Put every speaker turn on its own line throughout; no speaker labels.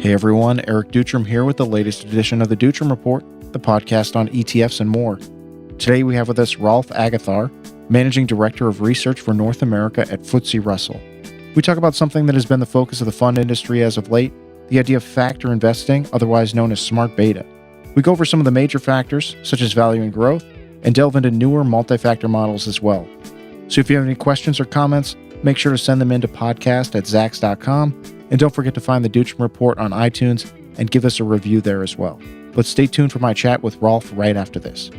Hey everyone, Eric Dutram here with the latest edition of the Dutram Report, the podcast on ETFs and more. Today we have with us Rolf Agathar, Managing Director of Research for North America at FTSE Russell. We talk about something that has been the focus of the fund industry as of late, the idea of factor investing, otherwise known as smart beta. We go over some of the major factors, such as value and growth, and delve into newer multi-factor models as well. So if you have any questions or comments, make sure to send them in to podcast@zacks.com. And don't forget to find the Dutram Report on iTunes and give us a review there as well. But stay tuned for my chat with Rolf right after this.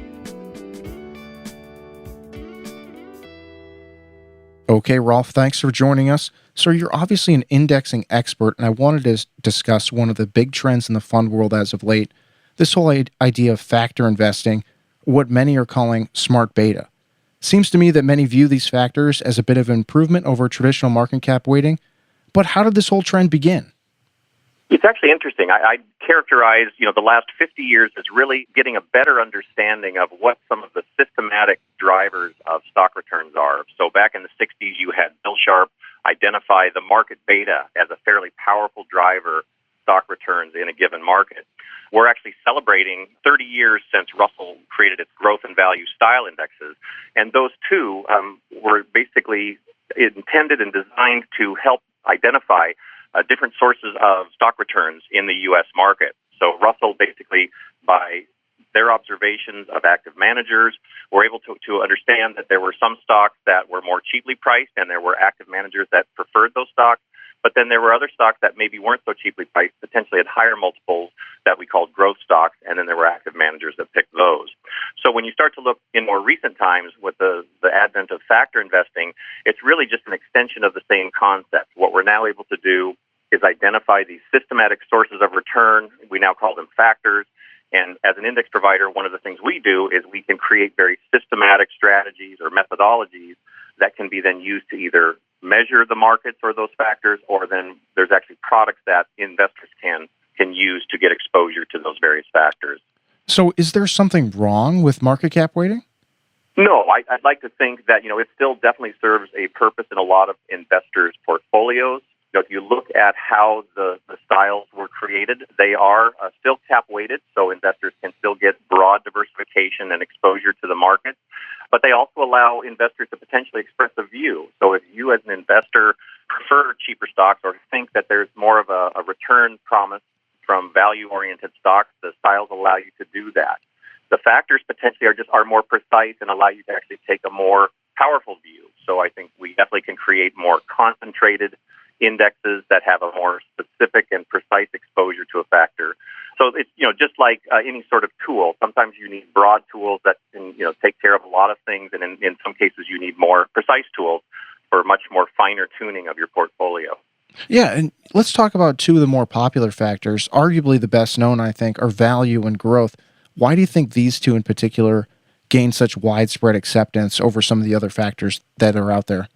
Okay, Rolf, thanks for joining us. So you're obviously an indexing expert, and I wanted to discuss one of the big trends in the fund world as of late, this whole idea of factor investing, what many are calling smart beta. Seems to me that many view these factors as a bit of an improvement over traditional market cap weighting. But how did this whole trend begin?
It's actually interesting. I characterize, the last 50 years as really getting a better understanding of what some of the systematic drivers of stock returns are. So back in the 60s, you had Bill Sharp identify the market beta as a fairly powerful driver of stock returns in a given market. We're actually celebrating 30 years since Russell created its growth and value style indexes. And those two were basically intended and designed to help identify different sources of stock returns in the U.S. market. So Russell basically, by their observations of active managers, were able to understand that there were some stocks that were more cheaply priced and there were active managers that preferred those stocks. But then there were other stocks that maybe weren't so cheaply priced, potentially at higher multiples that we called growth stocks, and then there were active managers that picked those. So when you start to look in more recent times with the advent of factor investing, it's really just an extension of the same concept. What we're now able to do is identify these systematic sources of return. We now call them factors. And as an index provider, one of the things we do is we can create very systematic strategies or methodologies that can be then used to either measure the markets or those factors, or then there's actually products that investors can use to get exposure to those various factors.
So is there something wrong with market cap weighting?
No, I'd like to think that, it still definitely serves a purpose in a lot of investors' portfolios. If you look at how the styles were created, they are still cap weighted, so investors can still get broad diversification and exposure to the market. But they also allow investors to potentially express a view. So if you as an investor prefer cheaper stocks or think that there's more of a return promise from value-oriented stocks, the styles allow you to do that. The factors potentially are more precise and allow you to actually take a more powerful view. So I think we definitely can create more concentrated indexes that have a more specific and precise exposure to a factor. So it's, just like any sort of tool. Sometimes you need broad tools that can, take care of a lot of things, and in some cases you need more precise tools for much more finer tuning of your portfolio.
Yeah, and let's talk about two of the more popular factors. Arguably the best known, I think, are value and growth. Why do you think these two in particular gain such widespread acceptance over some of the other factors that are out there?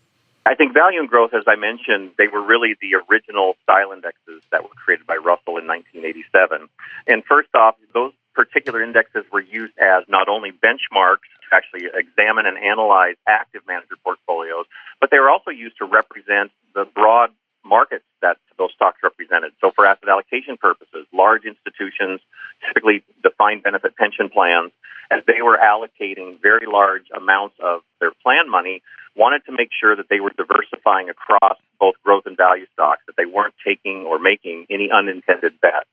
I think value and growth, as I mentioned, they were really the original style indexes that were created by Russell in 1987. And first off, those particular indexes were used as not only benchmarks to actually examine and analyze active manager portfolios, but they were also used to represent the broad markets that those stocks represented. So for asset allocation purposes, large institutions, typically defined benefit pension plans, as they were allocating very large amounts of their plan money, wanted to make sure that they were diversifying across both growth and value stocks, that they weren't taking or making any unintended bets.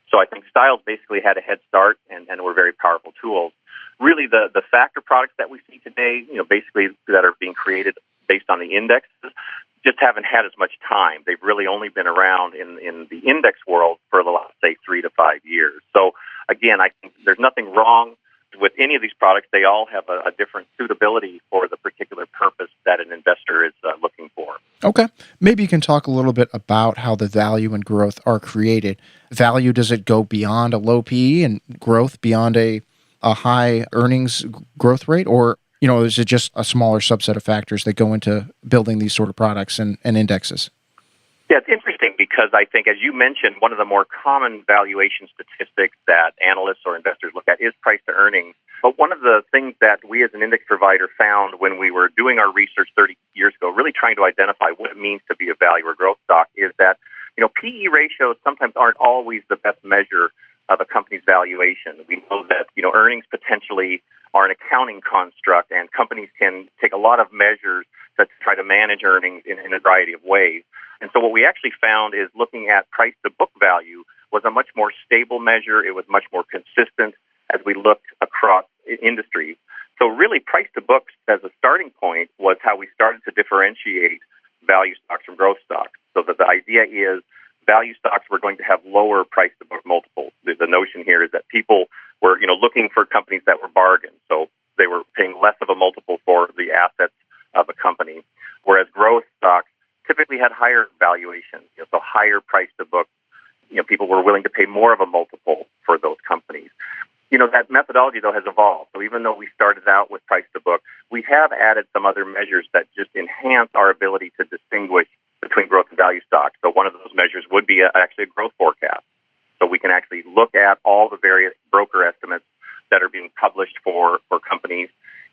So I think styles basically had a head start and were very powerful tools. Really, the factor products that we see today, basically that are being created based on the indexes, just haven't had as much time. They've really only been around in the index world for the last, say, 3 to 5 years. So again, I think there's nothing wrong with any of these products. They all have a different suitability for the particular purpose that an investor is looking for.
Okay. Maybe you can talk a little bit about how the value and growth are created. Value, does it go beyond a low PE, and growth beyond a high earnings growth rate? Or, is it just a smaller subset of factors that go into building these sort of products and indexes?
Yeah, it's interesting because I think, as you mentioned, one of the more common valuation statistics that analysts or investors look at is price to earnings. But one of the things that we as an index provider found when we were doing our research 30 years ago, really trying to identify what it means to be a value or growth stock, is that PE ratios sometimes aren't always the best measure of a company's valuation. We know that earnings potentially are an accounting construct, and companies can take a lot of measures to try to manage earnings in a variety of ways. And so what we actually found is looking at price to book value was a much more stable measure. It was much more consistent as we looked across industries. So really price to book as a starting point was how we started to differentiate value stocks from growth stocks. So that the idea is value stocks were going to have lower price to book multiples. The notion here is that people were looking for companies that were bargains. So they were paying less of a multiple for the assets of a company, whereas growth stocks typically had higher valuations, so higher price to book. People were willing to pay more of a multiple for those companies. That methodology, though, has evolved. So even though we started out with price to book, we have added some other measures that just enhance our ability to distinguish between growth and value stocks. So one of those measures would be actually a growth forecast. So we can actually look at all the various broker estimates that are being published for companies,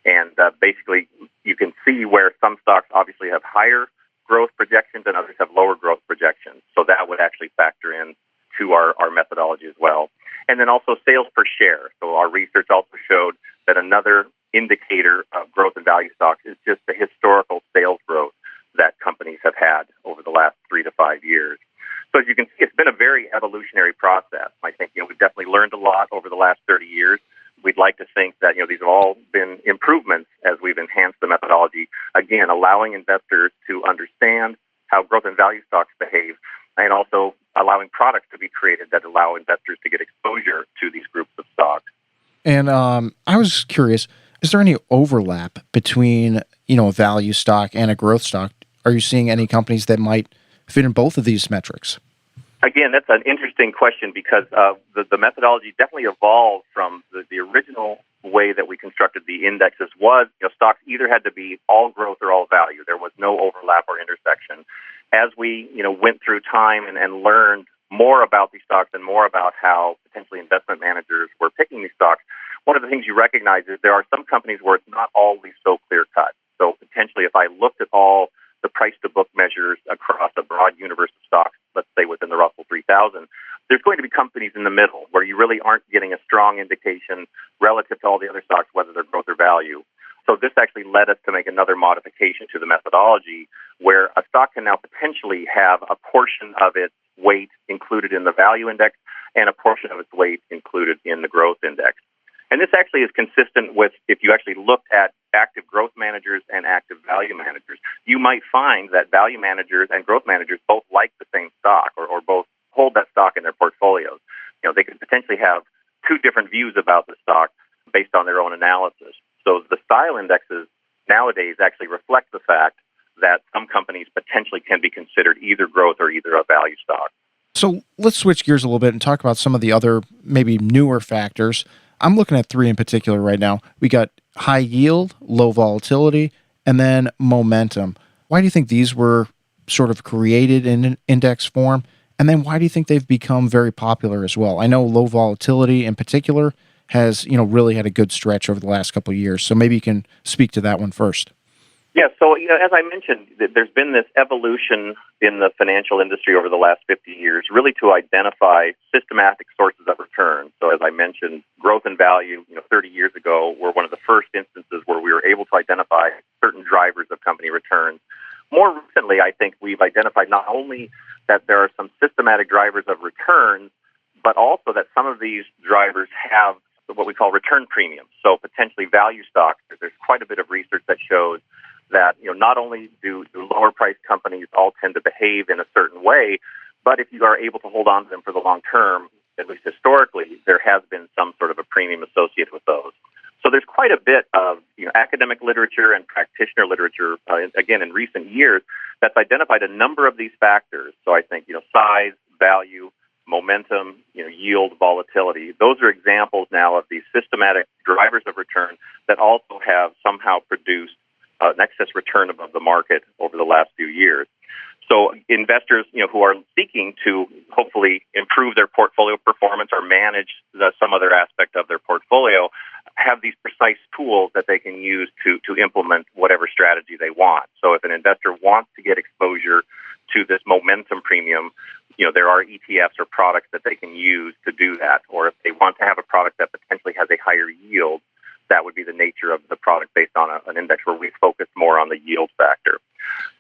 and basically you can see where some stocks obviously have higher growth projections and others have lower growth projections. So that would actually factor in to our methodology as well. And then also sales per share. So our research also showed that another indicator of growth and value stocks is just the historical sales growth that companies have had over the last 3 to 5 years. So as you can see, it's been a very evolutionary process. I think we've definitely learned a lot over the last 30 years. We'd like to think that these have all been improvements as we've enhanced the methodology, again, allowing investors to understand how growth and value stocks behave, and also allowing products to be created that allow investors to get exposure to these groups of stocks.
And I was curious, is there any overlap between, a value stock and a growth stock? Are you seeing any companies that might fit in both of these metrics?
Again, that's an interesting question because the methodology definitely evolved from the original way that we constructed the indexes was, stocks either had to be all growth or all value. There was no overlap or intersection. As we, went through time and learned more about these stocks and more about how potentially investment managers were picking these stocks, one of the things you recognize is there are some companies where it's not always so clear-cut. So potentially if I looked at all the price-to-book measures across a broad universe of stocks, let's say within the Russell 3000, there's going to be companies in the middle where you really aren't getting a strong indication relative to all the other stocks, whether they're growth or value. So this actually led us to make another modification to the methodology where a stock can now potentially have a portion of its weight included in the value index and a portion of its weight included in the growth index. And this actually is consistent with if you actually looked at active growth managers and active value managers. You might find that value managers and growth managers both like the same stock or both hold that stock in their portfolios. They could potentially have two different views about the stock based on their own analysis. So the style indexes nowadays actually reflect the fact that some companies potentially can be considered either growth or either a value stock.
So let's switch gears a little bit and talk about some of the other maybe newer factors. I'm looking at 3 in particular right now. We got high yield, low volatility, and then momentum. Why do you think these were sort of created in index form? And then why do you think they've become very popular as well? I know low volatility in particular has, really had a good stretch over the last couple of years. So maybe you can speak to that one first.
Yeah, so as I mentioned, there's been this evolution in the financial industry over the last 50 years, really to identify systematic sources of return. So as I mentioned, growth and value, 30 years ago, were one of the first instances where we were able to identify certain drivers of company returns. More recently, I think we've identified not only that there are some systematic drivers of returns, but also that some of these drivers have what we call return premiums. So potentially value stocks. There's quite a bit of research that shows that not only do lower priced companies all tend to behave in a certain way, but if you are able to hold on to them for the long term, at least historically, there has been some sort of a premium associated with those. So there's quite a bit of academic literature and practitioner literature, again, in recent years, that's identified a number of these factors. So I think size, value, momentum, yield, volatility. Those are examples now of these systematic drivers of return that also have somehow produced an excess return above the market over the last few years. So investors, who are seeking to hopefully improve their portfolio performance or manage some other aspect of their portfolio, have these precise tools that they can use to implement whatever strategy they want. So if an investor wants to get exposure to this momentum premium, there are ETFs or products that they can use to do that. Or if they want to have a product that potentially has a higher yield, that would be the nature of the product based on an index where we focus more on the yield factor.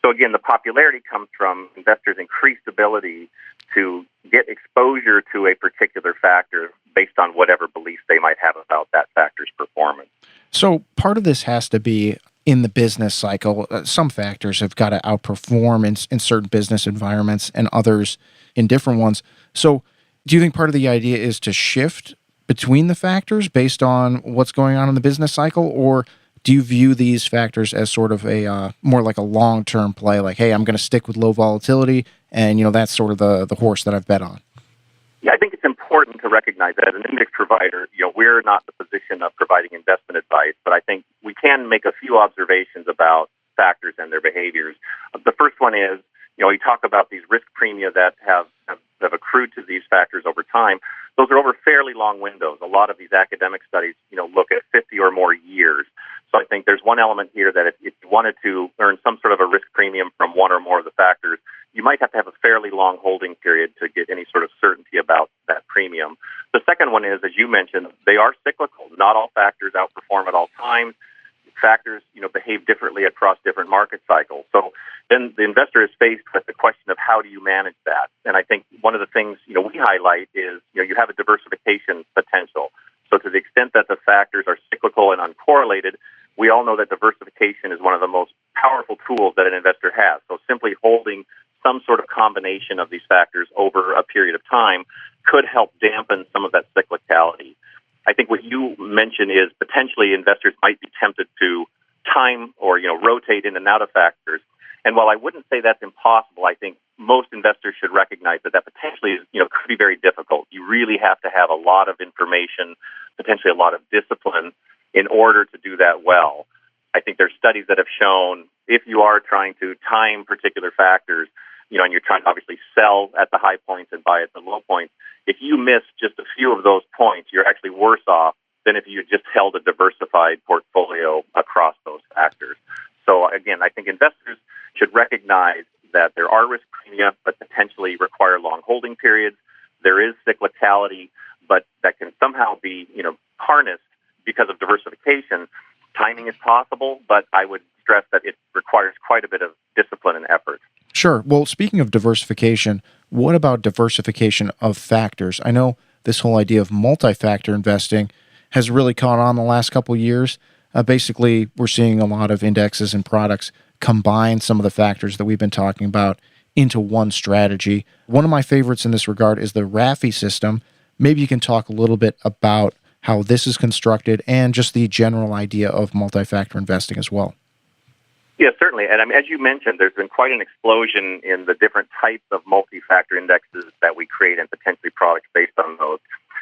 So again, the popularity comes from investors' increased ability to get exposure to a particular factor based on whatever beliefs they might have about that factor's performance.
So part of this has to be in the business cycle. Some factors have got to outperform in certain business environments and others in different ones. So do you think part of the idea is to shift between the factors based on what's going on in the business cycle, or do you view these factors as sort of a more like a long-term play, like, hey, I'm going to stick with low volatility, and that's sort of the horse that I've bet on?
Yeah, I think it's important to recognize that as an index provider, we're not in the position of providing investment advice, but I think we can make a few observations about factors and their behaviors. The first one is, you talk about these risk premia that have accrued to these factors over time. Those are over fairly long windows. A lot of these academic studies, look at 50 or more years. So I think there's one element here that if you wanted to earn some sort of a risk premium from one or more of the factors, you might have to have a fairly long holding period to get any sort of certainty about that premium. The second one is, as you mentioned, they are cyclical. Not all factors outperform at all times. Factors, behave differently across different market cycles. So then the investor is faced with the question of how do you manage that? And I think one of the things, we highlight is, you have a diversification potential. So to the extent that the factors are cyclical and uncorrelated, we all know that diversification is one of the most powerful tools that an investor has. So simply holding some sort of combination of these factors over a period of time could help dampen some of that cyclicality. I think what you mentioned is potentially investors might be tempted to time or rotate in and out of factors. And while I wouldn't say that's impossible, I think most investors should recognize that potentially could be very difficult. You really have to have a lot of information, potentially a lot of discipline in order to do that well. I think there's studies that have shown if you are trying to time particular factors, and you're trying to obviously sell at the high points and buy at the low points, if you miss just a few of those points, you're actually worse off than if you just held a diversified portfolio across those factors. So again, I think investors should recognize that there are risk premia, but potentially require long holding periods. There is cyclicality, but that can somehow be, harnessed because of diversification. Timing is possible, but I would stress that it requires quite a bit of discipline and effort.
Sure. Well, speaking of diversification, what about diversification of factors? I know this whole idea of multi-factor investing has really caught on the last couple of years. Basically, we're seeing a lot of indexes and products combine some of the factors that we've been talking about into one strategy. One of my favorites in this regard is the RAFI system. Maybe you can talk a little bit about how this is constructed and just the general idea of multi-factor investing as well.
Yeah, certainly. And as you mentioned, there's been quite an explosion in the different types of multi-factor indexes that we create and potentially products based on those.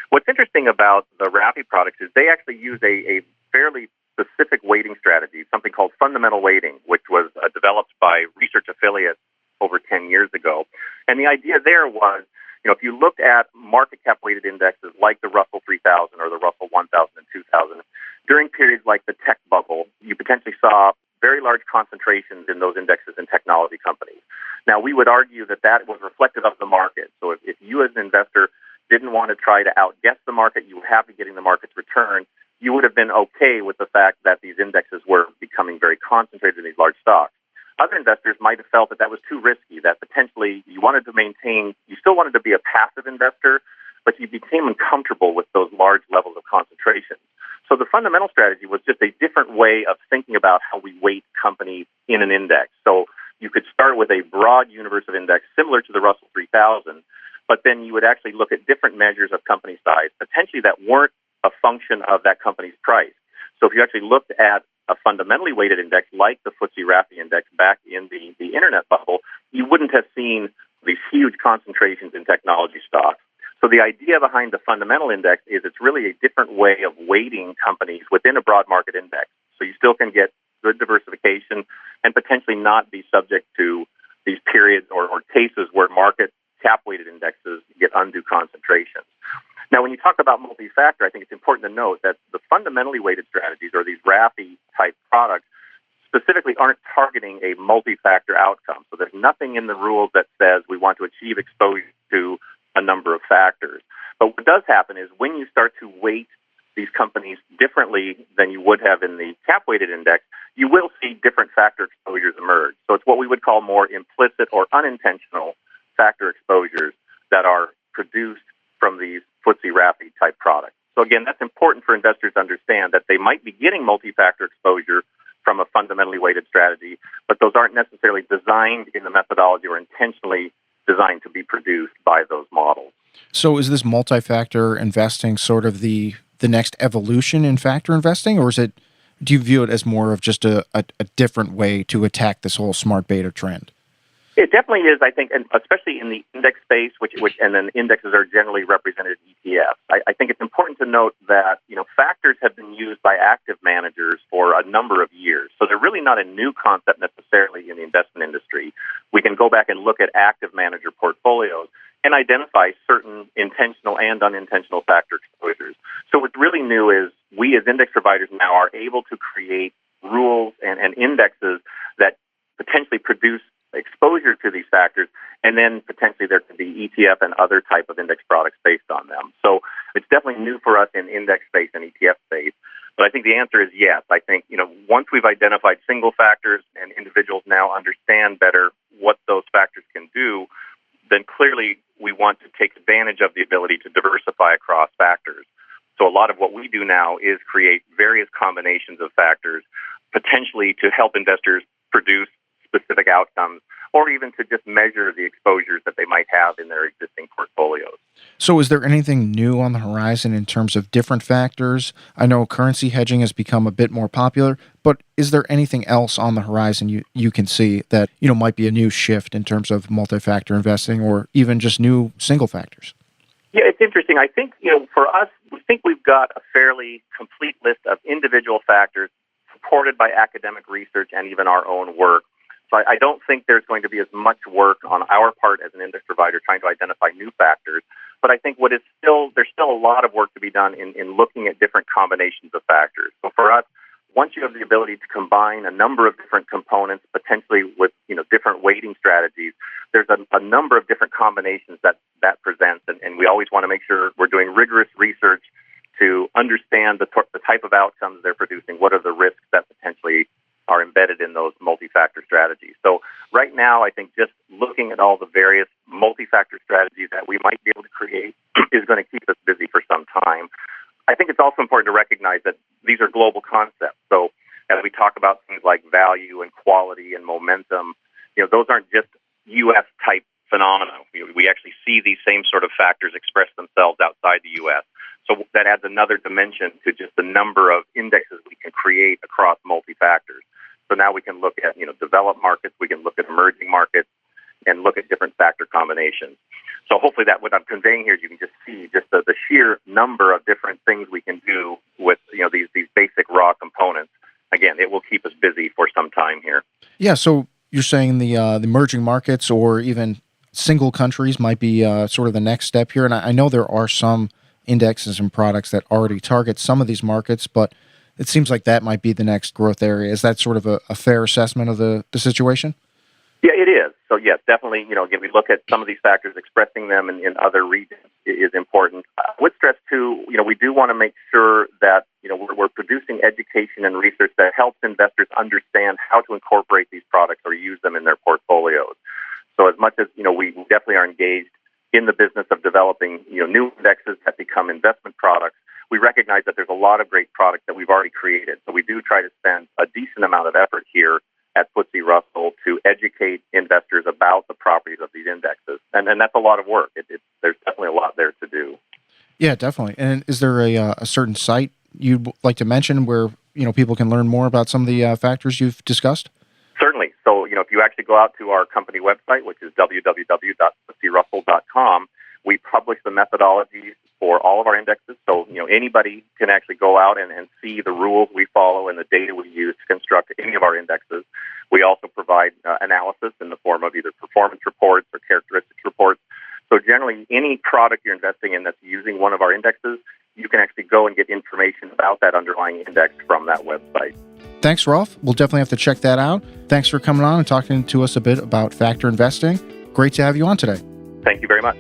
What's interesting about the RAFI products is they actually use a fairly specific weighting strategy, something called fundamental weighting, which was developed by research affiliates over 10 years ago. And the idea there was, if you looked at market cap weighted indexes like the Russell 3000 or the Russell 1000 and 2000, during periods like the tech bubble, you potentially saw very large concentrations in those indexes in technology companies. Now, we would argue that that was reflective of the market. So if you as an investor didn't want to try to outguess the market, you were happy getting the market's return, you would have been okay with the fact that these indexes were becoming very concentrated in these large stocks. Other investors might have felt that that was too risky, that potentially you still wanted to be a passive investor, but you became uncomfortable with those large levels of concentration. So the fundamental strategy was just a different way of thinking about how we weight companies in an index. So you could start with a broad universe of index similar to the Russell 3000, but then you would actually look at different measures of company size, potentially that weren't a function of that company's price. So if you actually looked at a fundamentally weighted index like the FTSE RAFI index back in the internet bubble, you wouldn't have seen these huge concentrations in technology stocks. So the idea behind the fundamental index is it's really a different way of weighting companies within a broad market index. So you still can get good diversification and potentially not be subject to these periods or cases where market cap-weighted indexes get undue concentrations. Now, when you talk about multi-factor, I think it's important to note that the fundamentally weighted strategies, or these RAFI-type products, specifically aren't targeting a multi-factor outcome. So there's nothing in the rules that says we want to achieve exposure to a number of factors. But what does happen is when you start to weight these companies differently than you would have in the cap-weighted index, you will see different factor exposures emerge. So it's what we would call more implicit or unintentional factor exposures that are produced from these FTSE RAFI type products. So again, that's important for investors to understand that they might be getting multi-factor exposure from a fundamentally weighted strategy, but those aren't necessarily designed in the methodology or intentionally designed to be produced by those models.
So is this multi-factor investing sort of the next evolution in factor investing, or do you view it as more of just a different way to attack this whole smart beta trend?
It definitely is, I think, and especially in the index space, which and then indexes are generally represented in ETFs. I think it's important to note that factors have been used by active managers for a number of years, so they're really not a new concept necessarily in the investment industry. We can go back and look at active manager portfolios and identify certain intentional and unintentional factor exposures. So what's really new is we as index providers now are able to create rules and indexes that potentially produce exposure to these factors, and then potentially there could be ETF and other type of index products based on them. So it's definitely new for us in index space and ETF space. But I think the answer is yes. I think, once we've identified single factors and individuals now understand better what those factors can do, then clearly we want to take advantage of the ability to diversify across factors. So a lot of what we do now is create various combinations of factors, potentially to help investors produce specific outcomes, or even to just measure the exposures that they might have in their existing portfolios.
So is there anything new on the horizon in terms of different factors? I know currency hedging has become a bit more popular, but is there anything else on the horizon you can see that might be a new shift in terms of multi-factor investing, or even just new single factors?
Yeah, it's interesting. I think, for us, we think we've got a fairly complete list of individual factors supported by academic research and even our own work. So I don't think there's going to be as much work on our part as an index provider trying to identify new factors. But I think there's still a lot of work to be done in looking at different combinations of factors. So for us, once you have the ability to combine a number of different components, potentially with different weighting strategies, there's a number of different combinations that presents, and we always want to make sure we're doing rigorous research to understand the type of outcomes they're producing, what are the risks that potentially are embedded in those multi-factor strategies. So right now, I think just looking at all the various multi-factor strategies that we might be able to create is going to keep us busy for some time. I think it's also important to recognize that these are global concepts. So as we talk about things like value and quality and momentum, those aren't just U.S.-type phenomena. We actually see these same sort of factors express themselves outside the U.S. So that adds another dimension to just the number of indexes we can create across multi-factors. So now we can look at, developed markets, we can look at emerging markets, and look at different factor combinations. So hopefully that what I'm conveying here is you can just see just the sheer number of different things we can do with, these basic raw components. Again, it will keep us busy for some time here.
Yeah, so you're saying the emerging markets or even single countries might be sort of the next step here. And I know there are some indexes and products that already target some of these markets, but it seems like that might be the next growth area. Is that sort of a fair assessment of the situation?
Yeah, it is. So yes, definitely, again, we look at some of these factors, expressing them in other regions is important. I would stress too, we do want to make sure that, we're producing education and research that helps investors understand how to incorporate these products or use them in their portfolios. So as much as, we definitely are engaged in the business of developing, new indexes that become investment products, we recognize that there's a lot of great products that we've already created. So we do try to spend a decent amount of effort here at FTSE Russell to educate investors about the properties of these indexes. And that's a lot of work. There's definitely a lot there to do.
Yeah, definitely. And is there a certain site you'd like to mention where, people can learn more about some of the factors you've discussed?
Certainly. So, if you actually go out to our company website, which is www.ftserussell.com, we publish the methodologies for all of our indexes. So, anybody can actually go out and see the rules we follow and the data we use to construct any of our indexes. We also provide analysis in the form of either performance reports or characteristics reports. So generally, any product you're investing in that's using one of our indexes, you can actually go and get information about that underlying index from that website.
Thanks, Rolf. We'll definitely have to check that out. Thanks for coming on and talking to us a bit about factor investing. Great to have you on today.
Thank you very much.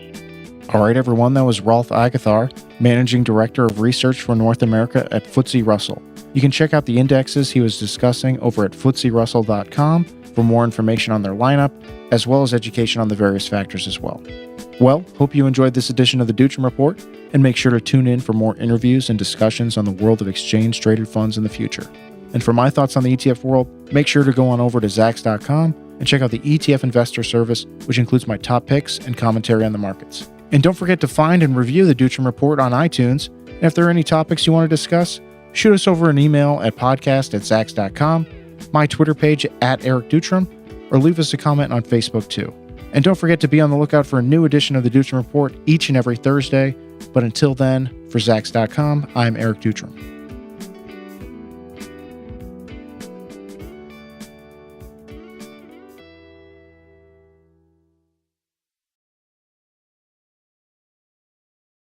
All right, everyone. That was Rolf Agathar, Managing Director of Research for North America at FTSE Russell. You can check out the indexes he was discussing over at FTSERussell.com for more information on their lineup, as well as education on the various factors as well. Well, hope you enjoyed this edition of the Dutram Report, and make sure to tune in for more interviews and discussions on the world of exchange-traded funds in the future. And for my thoughts on the ETF world, make sure to go on over to Zacks.com and check out the ETF Investor Service, which includes my top picks and commentary on the markets. And don't forget to find and review the Dutram Report on iTunes. And if there are any topics you want to discuss, shoot us over an email at podcast@Zacks.com, my Twitter page @EricDutram, or leave us a comment on Facebook too. And don't forget to be on the lookout for a new edition of the Dutram Report each and every Thursday. But until then, for Zacks.com, I'm Eric Dutram.